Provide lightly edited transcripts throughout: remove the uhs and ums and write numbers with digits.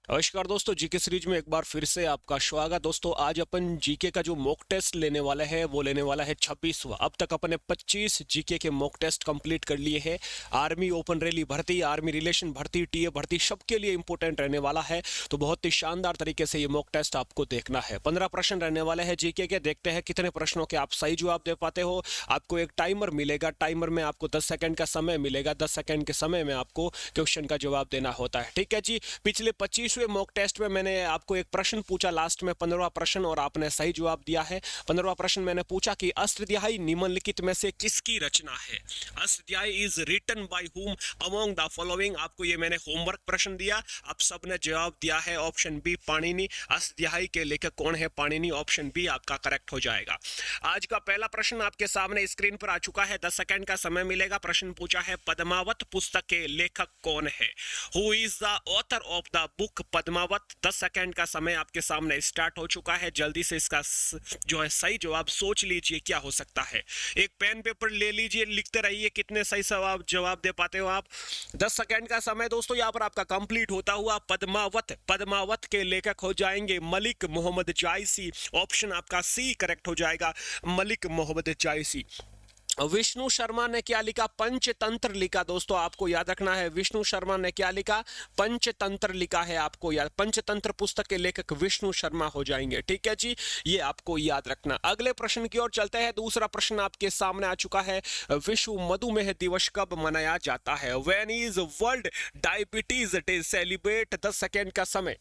नमस्कार दोस्तों, GK series में एक बार फिर से आपका स्वागत। दोस्तों आज अपन जीके का जो मॉक टेस्ट लेने वाला है वो लेने वाला है 26वां। अब तक अपन ने 25 जीके के मॉक टेस्ट कंप्लीट कर लिए हैं। आर्मी ओपन रैली भर्ती, आर्मी रिलेशन भर्ती, टीए भर्ती, सबके लिए इंपॉर्टेंट रहने वाला है। तो बहुत ही शानदार तरीके से ये मॉक टेस्ट आपको देखना है। 15 प्रश्न रहने वाले हैं जीके के। देखते हैं कितने प्रश्नों के आप सही जवाब दे पाते हो। आपको एक टाइमर मिलेगा, टाइमर में आपको 10 सेकंड का समय मिलेगा। 10 सेकंड के समय में आपको क्वेश्चन का जवाब देना होता है। ठीक है जी। पिछले 25वें मॉक टेस्ट में मैंने आपको एक प्रश्न पूछा लास्ट में, 15वां प्रश्न, और आपने सही जवाब दिया है। 15वां प्रश्न मैंने पूछा कि अष्टध्यायी निम्नलिखित में से किसकी रचना है। Ashtadhyayi is written by whom among the following. आपको ये मैंने होमवर्क प्रश्न दिया, आप सबने जवाब दिया है ऑप्शन बी पाणिनि। अष्टध्यायी के लेखक कौन है? पाणिनि। ऑप्शन बी आपका करेक्ट हो जाएगा। आज का पहला प्रश्न आपके सामने स्क्रीन पर आ चुका है। 10 सेकंड का समय मिलेगा। प्रश्न पूछा है पद्मावत पुस्तक के लेखक कौन है? Who is the author of the book Padmavat. 10 second का समय आपके सामने स्टार्ट हो चुका है। जल्दी से इसका जो है सही जवाब सोच लीजिए क्या हो सकता है। एक पेन पेपर ले लीजिए, लिखते रहिए कितने सही जवाब दे पाते हो आप। 10 सेकंड का समय दोस्तों यहाँ पर आपका कंप्लीट होता हुआ पद्मावत के लेखक हो जाएंगे मलिक मोहम्मद जायसी। ऑप्शन आपका सी करेक्ट हो जाएगा, मलिक मोहम्मद जायसी। विष्णु शर्मा ने क्या लिखा? पंचतंत्र लिखा। दोस्तों आपको याद रखना है, विष्णु शर्मा ने क्या लिखा? पंचतंत्र लिखा है। आपको याद, पंचतंत्र पुस्तक के लेखक विष्णु शर्मा हो जाएंगे। ठीक है जी, ये आपको याद रखना। अगले प्रश्न की ओर चलते हैं। दूसरा प्रश्न आपके सामने आ चुका है। विश्व मधुमेह दिवस कब मनाया जाता है? When is world diabetes day celebrate? 10 second का समय।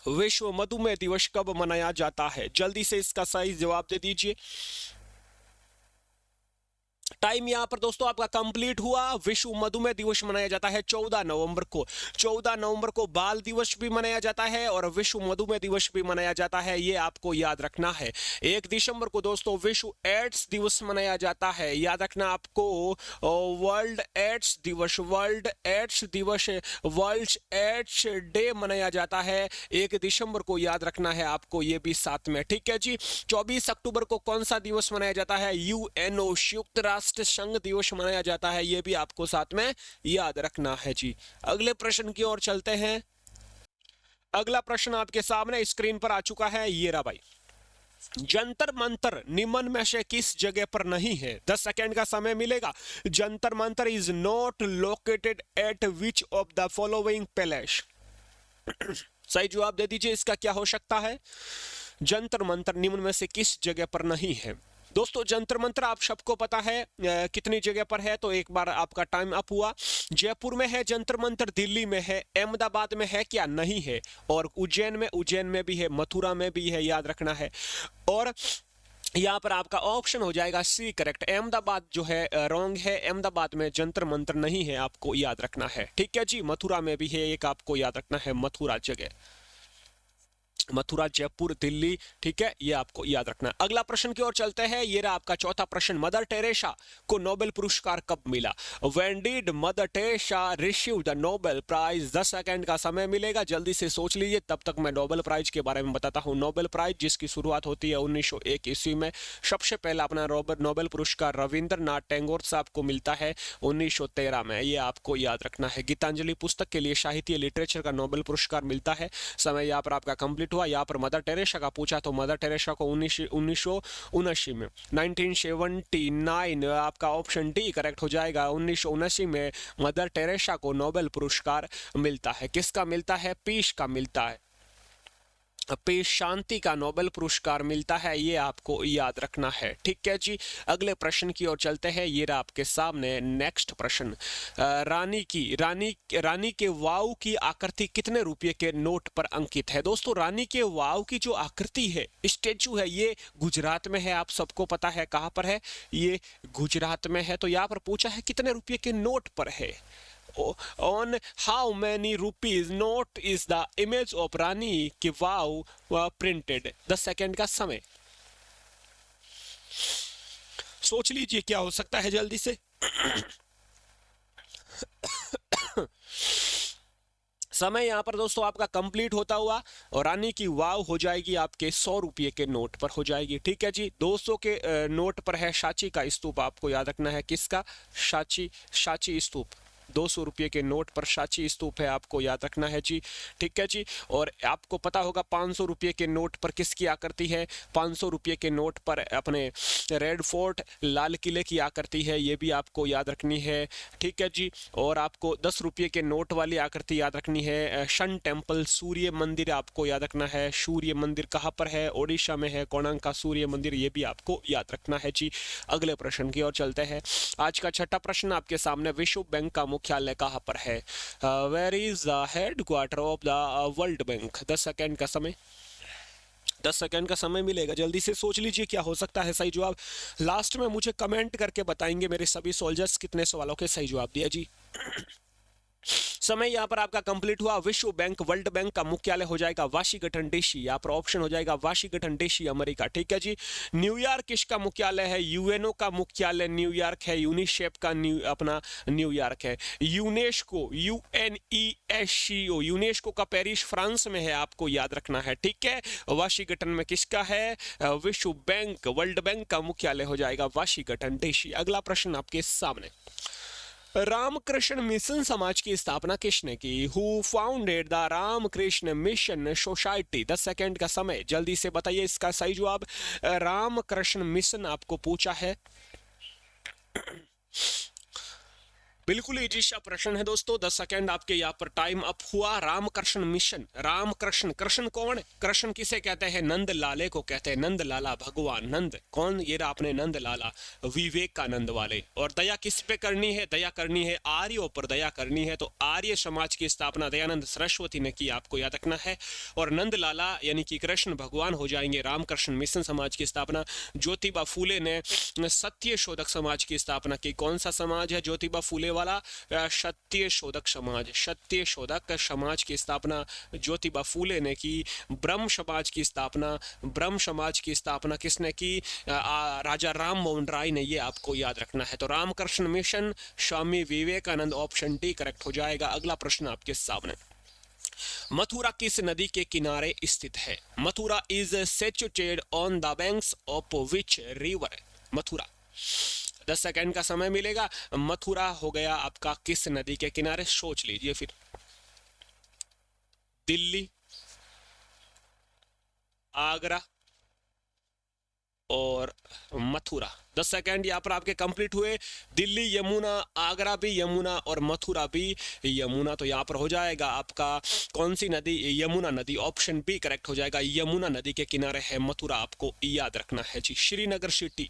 विश्व मधुमेह दिवस कब मनाया जाता है? जल्दी से इसका सही जवाब दे दीजिए। टाइम यहां पर दोस्तों आपका कंप्लीट हुआ। विश्व मधुमेह दिवस मनाया जाता है 14 नवंबर को। 14 नवंबर को बाल दिवस भी मनाया जाता है और विश्व मधुमेह दिवस भी मनाया जाता है, ये आपको याद रखना है। 1 दिसंबर को दोस्तों विश्व एड्स दिवस मनाया जाता है। याद रखना आपको, वर्ल्ड एड्स दिवस, वर्ल्ड एड्स दिवस, वर्ल्ड एड्स डे मनाया जाता है 1 दिसंबर को। याद रखना है आपको ये भी साथ में। ठीक है जी। 24 अक्टूबर को कौन सा दिवस मनाया जाता है? यूएनओ, संयुक्त राष्ट्र संघ दिवस मनाया जाता है, यह भी आपको साथ में याद रखना है जी। अगले प्रश्न की ओर चलते हैं। अगला प्रश्न आपके सामने स्क्रीन पर आ चुका है, ये रहा भाई। जंतर मंतर निम्न में से किस जगह पर नहीं है? 10 सेकेंड का समय मिलेगा। Jantar Mantar is not located at which of the following palace? सही जवाब दे दीजिए, इसका क्या हो सकता है? जंतर मंतर निम्न में से किस जगह पर नहीं है? दोस्तों जंतर मंतर आप सबको पता है कितनी जगह पर है, तो एक बार आपका टाइम अप हुआ। जयपुर में है जंतर मंतर, दिल्ली में है, अहमदाबाद में है क्या? नहीं है। और उज्जैन में भी है, मथुरा में भी है, याद रखना है। और यहाँ पर आपका ऑप्शन हो जाएगा सी करेक्ट। अहमदाबाद जो है रॉन्ग है, अहमदाबाद में जंतर मंतर नहीं है, आपको याद रखना है। ठीक है जी। मथुरा में भी है एक, आपको याद रखना है, मथुरा जगह, मथुरा, जयपुर, दिल्ली। ठीक है, ये आपको याद रखना है। अगला प्रश्न की ओर चलते हैं। ये रहा आपका चौथा प्रश्न। मदर टेरेसा को नोबेल पुरस्कार कब मिला? When did Mother Teresa receive the Nobel prize? 10 second का समय मिलेगा, जल्दी से सोच लीजिए, तब तक मैं नोबेल प्राइज के बारे में बताता हूँ। नोबेल प्राइज जिसकी शुरुआत होती है 1901 ईस्वी में। सबसे पहला अपना नोबेल पुरस्कार रविंद्रनाथ टैगोर साहब को मिलता है 1913 में, ये आपको याद रखना है। गीतांजलि पुस्तक के लिए साहित्य लिटरेचर का नोबेल पुरस्कार मिलता है। समय यहाँ पर आपका कंप्लीट हुआ। यहाँ पर मदर टेरेसा का पूछा तो मदर टेरेसा को 1979 में, 1979 आपका ऑप्शन डी करेक्ट हो जाएगा। 1979 में मदर टेरेसा को नोबेल पुरस्कार मिलता है। किसका मिलता है? पीस का मिलता है, पीस शांति का नोबेल पुरस्कार मिलता है, ये आपको याद रखना है। ठीक है जी। अगले प्रश्न की ओर चलते हैं। ये रहा आपके सामने नेक्स्ट प्रश्न। रानी के वाव की आकृति कितने रुपए के नोट पर अंकित है? दोस्तों रानी के वाव की जो आकृति है, स्टेचू है, ये गुजरात में है। आप सबको पता है कहां पर है, ये गुजरात में है। तो यहाँ पर पूछा है कितने रुपए के नोट पर है। On how many rupees note is the image of Rani की वाव printed? 10 सेकेंड का समय। सोच लीजिए क्या हो सकता है, जल्दी से। समय यहाँ पर दोस्तों आपका कंप्लीट होता हुआ और रानी की वाव हो जाएगी आपके 100 रुपये के नोट पर हो जाएगी। ठीक है जी। 200 के नोट पर है सांची का स्तूप, आपको याद रखना है। किसका? सांची स्तूप। 200 रुपये के नोट पर सांची स्तूप है, आपको याद रखना है जी। ठीक है जी। और आपको पता होगा 500 रुपये के नोट पर किसकी आकृति है, 500 रुपये के नोट पर अपने रेड फोर्ट, लाल किले की आकृति है, ये भी आपको याद रखनी है। ठीक है जी। और आपको 10 रुपये के नोट वाली आकृति याद रखनी है, शन टेम्पल, सूर्य मंदिर आपको याद रखना है। सूर्य मंदिर कहाँ पर है, ओडिशा में है, कोणार्क का सूर्य मंदिर, ये भी आपको याद रखना है जी। अगले प्रश्न की ओर चलते हैं। आज का छठा प्रश्न आपके सामने, विश्व बैंक का मुख्यालय कहाँ पर है? Where is the headquarter of the World Bank? 10 second का समय, 10 सेकेंड का समय मिलेगा, जल्दी से सोच लीजिए क्या हो सकता है सही जवाब। लास्ट में मुझे कमेंट करके बताएंगे मेरे सभी सोल्जर्स कितने सवालों के सही जवाब दिया जी। समय यहाँ पर आपका कंप्लीट हुआ। विश्व बैंक, वर्ल्ड बैंक का मुख्यालय हो जाएगा वाशिंगटन डीसी, यहाँ पर ऑप्शन हो जाएगा वाशिंगटन डीसी, अमेरिका। ठीक है जी। न्यूयॉर्क किसका मुख्यालय है? यूएनओ का मुख्यालय न्यूयॉर्क है। यूनिसेफ का अपना न्यूयॉर्क है। यूनेस्को, यूएनईएससीओ, यूनेस्को का पेरिस फ्रांस में है, आपको याद रखना है। ठीक है। वाशिंगटन में किसका है? विश्व बैंक, वर्ल्ड बैंक का मुख्यालय हो जाएगा वाशिंगटन डीसी। अगला प्रश्न आपके सामने, रामकृष्ण मिशन समाज की स्थापना किसने की? Who founded the Ramakrishna Mission Society? 10 second का समय, जल्दी से बताइए इसका सही जवाब। रामकृष्ण मिशन आपको पूछा है। बिल्कुल इजी सा प्रश्न है दोस्तों। 10 सेकेंड आपके यहाँ पर टाइम अप हुआ। रामकृष्ण मिशन, रामकृष्ण, कृष्ण कौन? कृष्ण किसे कहते हैं? नंद लाले को कहते हैं। नंद लाला, भगवान नंद, कौन? ये रहा अपने नंद लाला, विवेकानंद वाले। और दया किस पे करनी है? दया करनी है आर्यों पर, दया करनी है। तो आर्य समाज की स्थापना दयानंद सरस्वती ने की, आपको याद रखना है। और नंद लाला यानी कि कृष्ण भगवान हो जाएंगे रामकृष्ण मिशन समाज की स्थापना। ज्योतिबा फूले ने सत्य शोधक समाज की स्थापना की। कौन सा समाज है ज्योतिबा फूले वाला? सत्य शोधक समाज, सत्य शोधक समाज की स्थापना ज्योतिबा फूले ने की। ब्रह्म समाज की स्थापना, ब्रह्म समाज की स्थापना किसने की? राजा राम मोहन राय ने, ये आपको याद रखना है। तो Ramakrishna mission, Swami Vivekananda, option D correct हो जाएगा। अगला प्रश्न आपके सामने, मथुरा किस नदी के किनारे स्थित है? Mathura is situated on the banks of which river? Mathura, 10 second का समय मिलेगा। मथुरा हो गया आपका किस नदी के किनारे? सोच लीजिए फिर। दिल्ली, आगरा और मथुरा। 10 सेकेंड यहाँ पर आपके कंप्लीट हुए। दिल्ली यमुना, आगरा भी यमुना और मथुरा भी यमुना। तो यहाँ पर हो जाएगा आपका कौन सी नदी? यमुना नदी, ऑप्शन बी करेक्ट हो जाएगा। यमुना नदी के किनारे है मथुरा, आपको याद रखना है जी। श्रीनगर सिटी,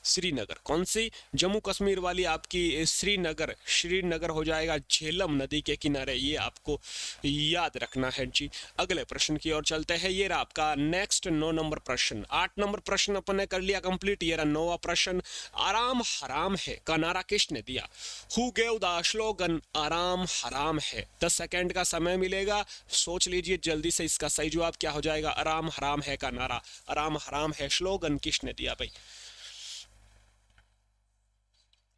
श्रीनगर कौन सी? जम्मू कश्मीर वाली आपकी श्रीनगर, श्रीनगर हो जाएगा झेलम नदी के किनारे, ये आपको याद रखना है जी। अगले प्रश्न की ओर चलते हैं। ये रहा आपका नेक्स्ट 9 नंबर प्रश्न। 8 नंबर प्रश्न अपन ने कर लिया कंप्लीट। ये रहा 9वां प्रश्न, आराम हराम है का नारा किसने दिया? हु गेव द स्लोगन आराम हराम है? 10 सेकेंड का समय मिलेगा, सोच लीजिए जल्दी से इसका सही जवाब क्या हो जाएगा। आराम हराम है का नारा, आराम हराम है स्लोगन किसने दिया भाई?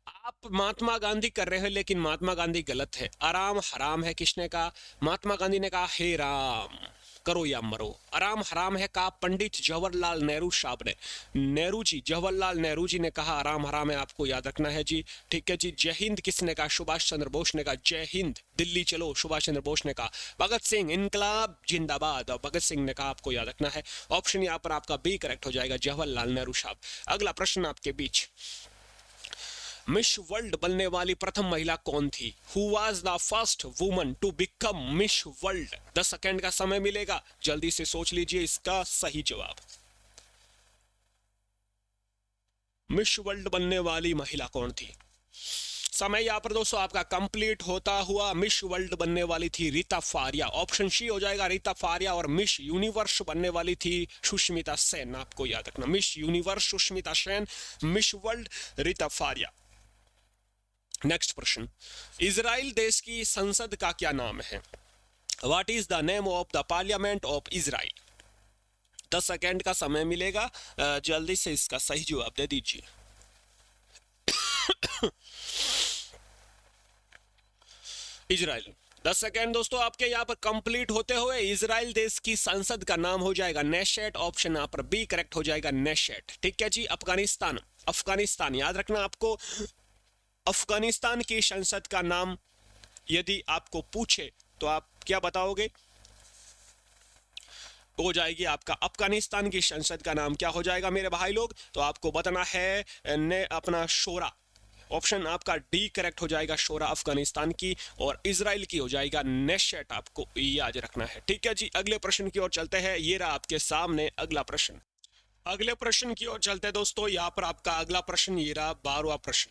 आप महात्मा गांधी कर रहे हो लेकिन महात्मा गांधी गलत है। आराम हराम है किसने कहा? महात्मा गांधी ने कहा हे राम करो या मरो। आराम हराम है कहा पंडित जवाहरलाल नेहरू साहब ने। नेहरू जी, जवाहरलाल नेहरू जी ने कहा आराम हराम है, आपको याद रखना है जी। ठीक है जी। जय हिंद किसने कहा? सुभाष चंद्र बोस ने कहा जय हिंद, दिल्ली चलो, सुभाष चंद्र बोस ने कहा। भगत सिंह इनकलाब जिंदाबाद, और भगत सिंह ने कहा, आपको याद रखना है। ऑप्शन यहाँ पर आपका बी करेक्ट हो जाएगा, जवाहरलाल नेहरू साहब। अगला प्रश्न आपके बीच, मिस वर्ल्ड बनने वाली प्रथम महिला कौन थी? Who was the first woman to become Miss World? 10 second का समय मिलेगा, जल्दी से सोच लीजिए इसका सही जवाब। मिस वर्ल्ड बनने वाली महिला कौन थी? समय यहाँ पर दोस्तों आपका कंप्लीट होता हुआ। मिस वर्ल्ड बनने वाली थी रीता फारिया, ऑप्शन सी हो जाएगा रीता फारिया। और मिस यूनिवर्स बनने वाली थी सुष्मिता सेन, आपको याद रखना। Miss universe Sushmita Sen, miss world Reita Faria. Next प्रश्न, इजराइल देश की संसद का क्या नाम है? What is the name of the parliament of Israel? 10 second का समय मिलेगा, जल्दी से इसका सही जवाब दे दीजिए। इजराइल। 10 सेकेंड दोस्तों आपके यहाँ पर कंप्लीट होते हुए। इजराइल देश की संसद का नाम हो जाएगा नेशेट, ऑप्शन यहाँ पर बी करेक्ट हो जाएगा नेशेट। ठीक है जी। अफगानिस्तान, अफगानिस्तान याद रखना आपको। अफगानिस्तान की संसद का नाम यदि आपको पूछे तो आप क्या बताओगे? हो जाएगी आपका अफगानिस्तान की संसद का नाम क्या हो जाएगा मेरे भाई लोग? तो आपको बताना है ने अपना शोरा। ऑप्शन आपका डी करेक्ट हो जाएगा, शोरा अफगानिस्तान की, और इजराइल की हो जाएगा नेशेट। आपको याद रखना है, ठीक है जी। अगले प्रश्न की ओर चलते हैं, ये रहा आपके सामने अगला प्रश्न। अगले प्रश्न की ओर चलते हैं दोस्तों, यहाँ पर आपका अगला प्रश्न ये रहा 12वां प्रश्न।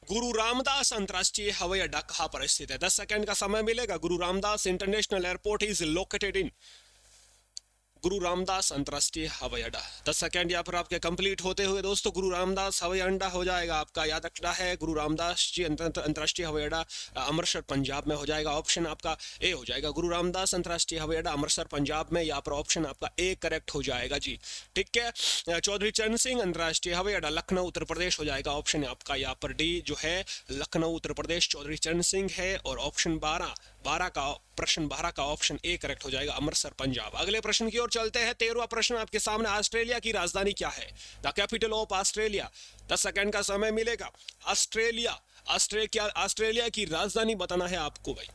गुरु रामदास अंतरराष्ट्रीय हवाई अड्डा कहां पर स्थित है? 10 सेकंड का समय मिलेगा। गुरु Ramdas international airport is located in, गुरु रामदास अंतरराष्ट्रीय हवाई अड्डा। 10 सेकंड यहाँ पर आपके कंप्लीट होते हुए दोस्तों गुरु रामदास हवाई अड्डा हो जाएगा आपका, याद रखना है। गुरु रामदास जी अंतरराष्ट्रीय हवाई अड्डा अमृतसर पंजाब में हो जाएगा। ऑप्शन आपका ए हो जाएगा, गुरु रामदास अंतरराष्ट्रीय हवाई अड्डा अमृतसर पंजाब में। यहाँ पर ऑप्शन आपका ए करेक्ट हो जाएगा जी, ठीक है। चौधरी चरण सिंह अंतरराष्ट्रीय हवाई अड्डा लखनऊ उत्तर प्रदेश हो जाएगा। ऑप्शन आपका यहाँ पर डी जो है लखनऊ उत्तर प्रदेश, चौधरी चरण सिंह है। और ऑप्शन 12 का प्रश्न 12 का ऑप्शन ए करेक्ट हो जाएगा, अमृतसर पंजाब। अगले प्रश्न की ओर चलते हैं। 13वां प्रश्न आपके सामने, ऑस्ट्रेलिया की राजधानी क्या है? The capital of Australia. 10 second का समय मिलेगा। ऑस्ट्रेलिया की राजधानी बताना है आपको भाई।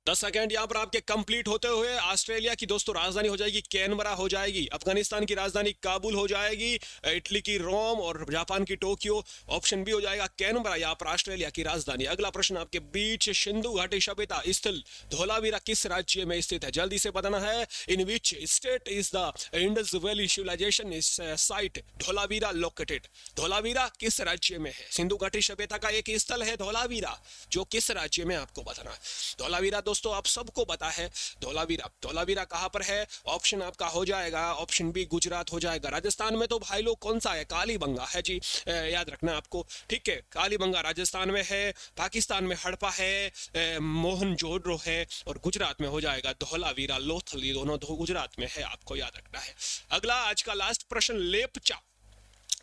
10 सेकंड यहाँ पर आपके कंप्लीट होते हुए ऑस्ट्रेलिया की दोस्तों राजधानी हो जाएगी कैनबरा हो जाएगी। अफगानिस्तान की राजधानी काबुल हो जाएगी। इटली की रोम और जापान की टोक्यो। ऑप्शन बी हो जाएगा कैनबरा यहाँ पर ऑस्ट्रेलिया की राजधानी। अगला प्रश्न आपके बीच, सिंधु घाटी सभ्यता स्थल धोलावीरा किस राज्य में स्थित है? जल्दी से बताना है। In which state is the Indus valley civilization site Dholavira located? Dholavira किस राज्य में है? सिंधु घाटी सभ्यता का एक स्थल है धोलावीरा, जो किस राज्य में आपको बताना है। धोलावीरा दोस्तों आप सबको पता है, धोलावीरा कहां पर है? ऑप्शन आपका हो जाएगा ऑप्शन बी गुजरात हो जाएगा। राजस्थान में तो भाई लोग कौन सा है? कालीबंगा है जी, याद रखना आपको, ठीक है। कालीबंगा राजस्थान में है। पाकिस्तान में हड़प्पा है, मोहनजोदड़ो है। और गुजरात में हो जाएगा धोलावीरा, लोथल, ये दोनों गुजरात में है, आपको याद रखना है। अगला आज का लास्ट प्रश्न, लेपचा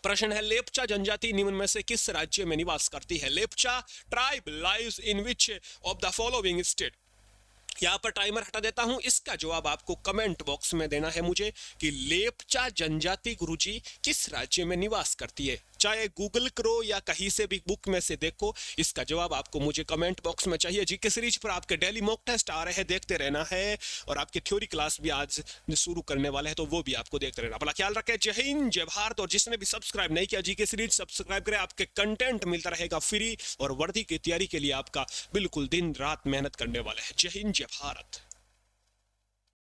प्रश्न है। लेपचा जनजाति निम्न में से किस राज्य में निवास करती है? Lepcha tribe lives in which of the following state? यहाँ पर टाइमर हटा देता हूं। इसका जवाब आपको कमेंट बॉक्स में देना है मुझे कि लेपचा जनजाति गुरुजी किस राज्य में निवास करती है। चाहे गूगल करो या कहीं से भी बुक में से देखो, इसका जवाब आपको मुझे कमेंट बॉक्स में चाहिए। जीके सीरीज पर आपके डेली मॉक टेस्ट आ रहे हैं, देखते रहना है। और आपकी थ्योरी क्लास भी आज शुरू करने वाले हैं, तो वो भी आपको देखते रहना। अपना ख्याल रखें। जय हिंद, जय भारत। और जिसने भी सब्सक्राइब नहीं किया जीके सीरीज, सब्सक्राइब करें। आपके कंटेंट मिलता रहेगा फ्री, और वर्दी की तैयारी के लिए आपका बिल्कुल दिन रात मेहनत करने वाले हैं। जय हिंद, जय भारत।